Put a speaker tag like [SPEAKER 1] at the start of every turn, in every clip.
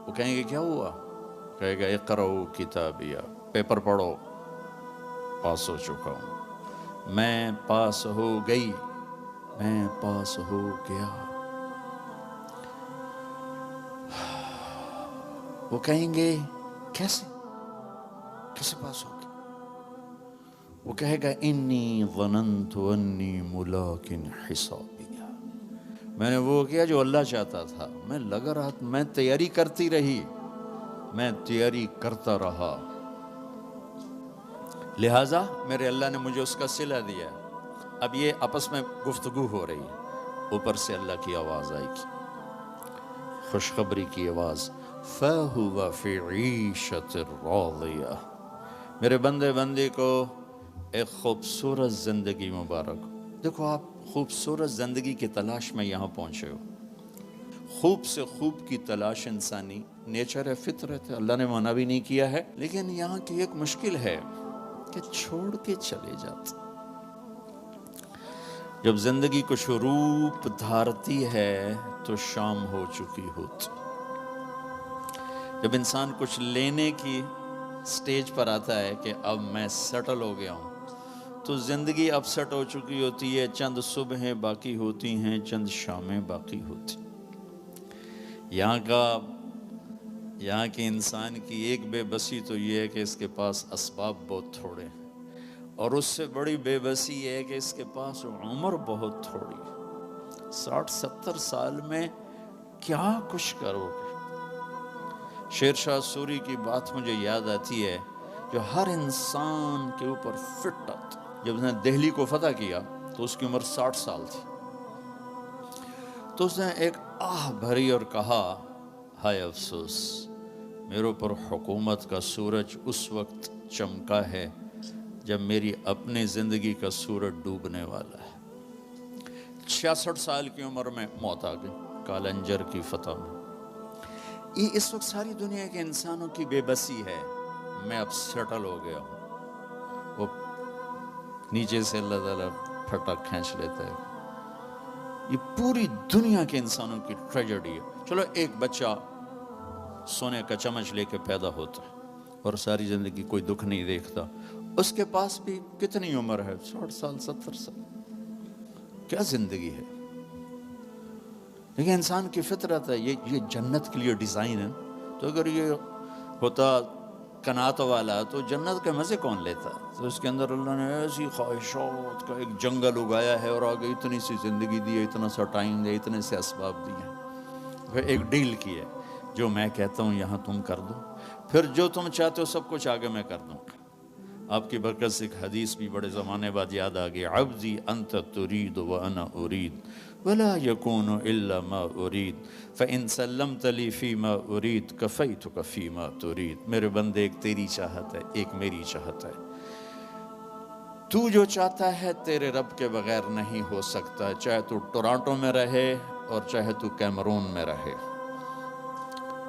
[SPEAKER 1] وہ کہیں گے کیا ہوا؟ کہے گا اقرؤ کتابیہ، پیپر پڑھو، پاس ہو چکا ہوں، میں پاس ہو گئی، میں پاس ہو گیا۔ وہ کہیں گے کیسے پاس ہو گیا؟ وہ کہے گا انی ظننت انی ملاق حسابیہ، میں نے وہ کیا جو اللہ چاہتا تھا، میں لگا رہا، میں تیاری کرتی رہی، میں تیاری کرتا رہا، لہٰذا میرے اللہ نے مجھے اس کا صلہ دیا۔ اب یہ آپس میں گفتگو ہو رہی ہے، اوپر سے اللہ کی آواز آئے گی، خوشخبری کی آواز، فَهُوَ فِي عِيشَةٍ رَاضِيَةٍ، میرے بندے کو ایک خوبصورت زندگی مبارک۔ دیکھو آپ خوبصورت زندگی کی تلاش میں یہاں پہنچے ہو، خوب سے خوب کی تلاش انسانی نیچر ہے، فطرت ہے، اللہ نے منع بھی نہیں کیا ہے، لیکن یہاں کی ایک مشکل ہے کہ چھوڑ کے چلے جاتے۔ جب زندگی کچھ روپ دھارتی ہے تو شام ہو چکی ہوتی، جب انسان کچھ لینے کی سٹیج پر آتا ہے کہ اب میں سیٹل ہو گیا ہوں، تو زندگی اب سیٹ ہو چکی ہوتی ہے، چند صبحیں باقی ہوتی ہیں، چند شامیں باقی ہوتی۔ یہاں کے انسان کی ایک بے بسی تو یہ ہے کہ اس کے پاس اسباب بہت تھوڑے ہیں، اور اس سے بڑی بے بسی یہ ہے کہ اس کے پاس عمر بہت تھوڑی ہے۔ 60-70 سال میں کیا کچھ کرو گے؟ شیر شاہ سوری کی بات مجھے یاد آتی ہے، جو ہر انسان کے اوپر فٹ آتی۔ جب اس نے دہلی کو فتح کیا تو اس کی عمر 60 سال تھی، تو اس نے ایک آہ بھری اور کہا، ہائے افسوس، میرے اوپر حکومت کا سورج اس وقت چمکا ہے جب میری اپنی زندگی کا سورج ڈوبنے والا ہے۔ 66 سال کی عمر میں موت آ گئی کالنجر کی فتح میں۔ یہ اس وقت ساری دنیا کے انسانوں کی بے بسی ہے، میں اب سیٹل ہو گیا ہوں۔ وہ نیچے سے اللہ تعالیٰ پھٹا کھینچ لیتا ہے۔ یہ پوری دنیا کے انسانوں کی ٹریجڈی ہے۔ چلو ایک بچہ سونے کا چمچ لے کے پیدا ہوتا ہے اور ساری زندگی کوئی دکھ نہیں دیکھتا، اس کے پاس بھی کتنی عمر ہے؟ 60 سال 70 سال، کیا زندگی ہے؟ لیکن انسان کی فطرت ہے، یہ جنت کے لیے ڈیزائن ہے۔ تو اگر یہ ہوتا قناعت والا تو جنت کے مزے کون لیتا؟ تو اس کے اندر اللہ نے ایسی خواہشات کا ایک جنگل اگایا ہے، اور آگے اتنی سی زندگی دی ہے، اتنا سا ٹائم دیا، اتنے سے اسباب دیے، پھر ایک ڈیل کی ہے، جو میں کہتا ہوں یہاں تم کر دو، پھر جو تم چاہتے ہو سب کچھ آگے میں کر دوں گا۔ آپ کی برکت سے ایک حدیث بھی بڑے زمانے بعد یاد آ گئی، عبدی انت ترید وانا ارید ولا يكون الا ما ارید فان سلمت لي فيما ارید كفيتك فيما ترید۔ میرے بندے، ایک تیری چاہت ہے، ایک میری چاہت ہے، تو جو چاہتا ہے تیرے رب کے بغیر نہیں ہو سکتا، چاہے تو ٹورانٹو میں رہے اور چاہے تو کیمرون میں رہے،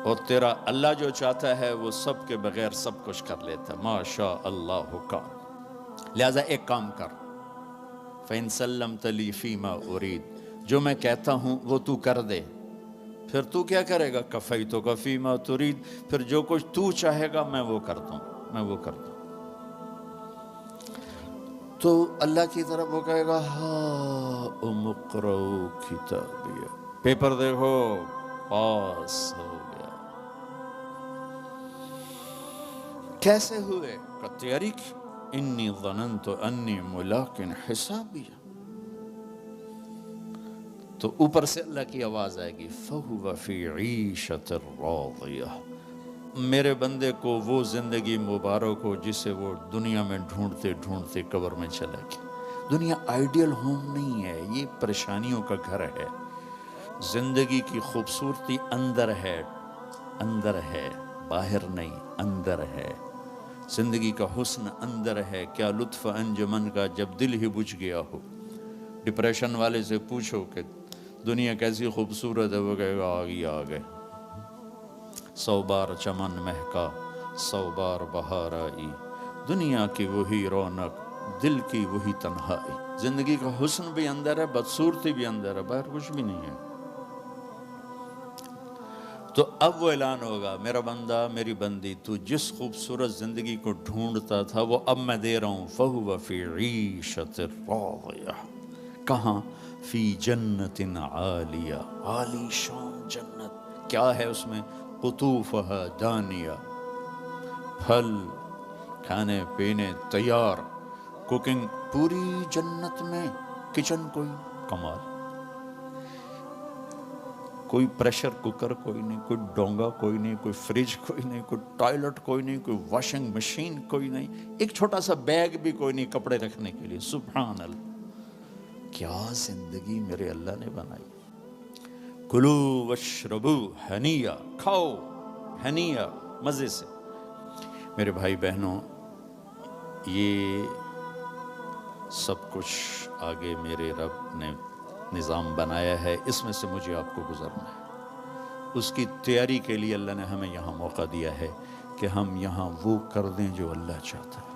[SPEAKER 1] اور تیرا اللہ جو چاہتا ہے وہ سب کے بغیر سب کچھ کر لیتا ہے، ما شاء اللہ کان۔ لہٰذا ایک کام کر، فَإِن سَلَّمْتَ لِي فِي مَا أُرِيد، جو میں کہتا ہوں وہ تو کر دے، پھر تو کیا کرے گا؟ كَفَيْتُكَ فِي مَا تُرِيد، پھر جو کچھ تو چاہے گا میں وہ کر دوں، میں وہ کر دوں۔ تو اللہ کی طرف وہ کہے گا، ہاؤم اقرؤوا کتابیہ، پیپر دیکھو، پاس ہو گیا۔ کیسے ہوئے؟ کہ تیاری کی، انی ظننت انی ملاق حسابیہ۔ تو اوپر سے اللہ کی آواز آئے گی، فَهُوَ فِي عِيشَةٍ رَاضِيَةٍ، میرے بندے کو وہ زندگی مبارک ہو جسے وہ دنیا میں ڈھونڈتے ڈھونڈتے قبر میں چلا گیا۔ دنیا آئیڈیل ہوم نہیں ہے، یہ پریشانیوں کا گھر ہے۔ زندگی کی خوبصورتی اندر ہے، اندر ہے، باہر نہیں، اندر ہے۔ زندگی کا حسن اندر ہے۔ کیا لطف انجمن کا جب دل ہی بجھ گیا ہو۔ ڈپریشن والے سے پوچھو کہ دنیا کیسی خوبصورت ہے، وہ کہے گا آگے آگے، 100 بار چمن مہکا 100 بار بہار آئی، دنیا کی وہی رونق دل کی وہی تنہائی۔ زندگی کا حسن بھی اندر ہے، بدصورتی بھی اندر ہے، باہر کچھ بھی نہیں ہے۔ تو اب وہ اعلان ہوگا، میرا بندہ میری بندی، تو جس خوبصورت زندگی کو ڈھونڈتا تھا وہ اب میں دے رہا ہوں، فَهُوَ فِي عِيشَةٍ رَاضِيَةٍ۔ کہاں؟ فی جنت عالیہ، عالی شان جنت۔ کیا ہے اس میں؟ قطوفها دانیہ، پھل کھانے پینے تیار، کوکنگ پوری جنت میں، کچن کوئی کمال، کوئی پریشر کوکر کوئی نہیں، کوئی ڈونگا کوئی نہیں، کوئی فریج کوئی نہیں، کوئی ٹوائلٹ کوئی نہیں، کوئی واشنگ مشین کوئی نہیں، ایک چھوٹا سا بیگ بھی کوئی نہیں کپڑے رکھنے کے لیے۔ سبحان اللہ، کیا زندگی میرے اللہ نے بنائی۔ کلو واشربو ہنیا، کھاؤ ہنیا، مزے سے۔ میرے بھائی بہنوں، یہ سب کچھ آگے میرے رب نے نظام بنایا ہے، اس میں سے مجھے آپ کو گزرنا ہے۔ اس کی تیاری کے لیے اللہ نے ہمیں یہاں موقع دیا ہے کہ ہم یہاں وہ کر دیں جو اللہ چاہتا ہے۔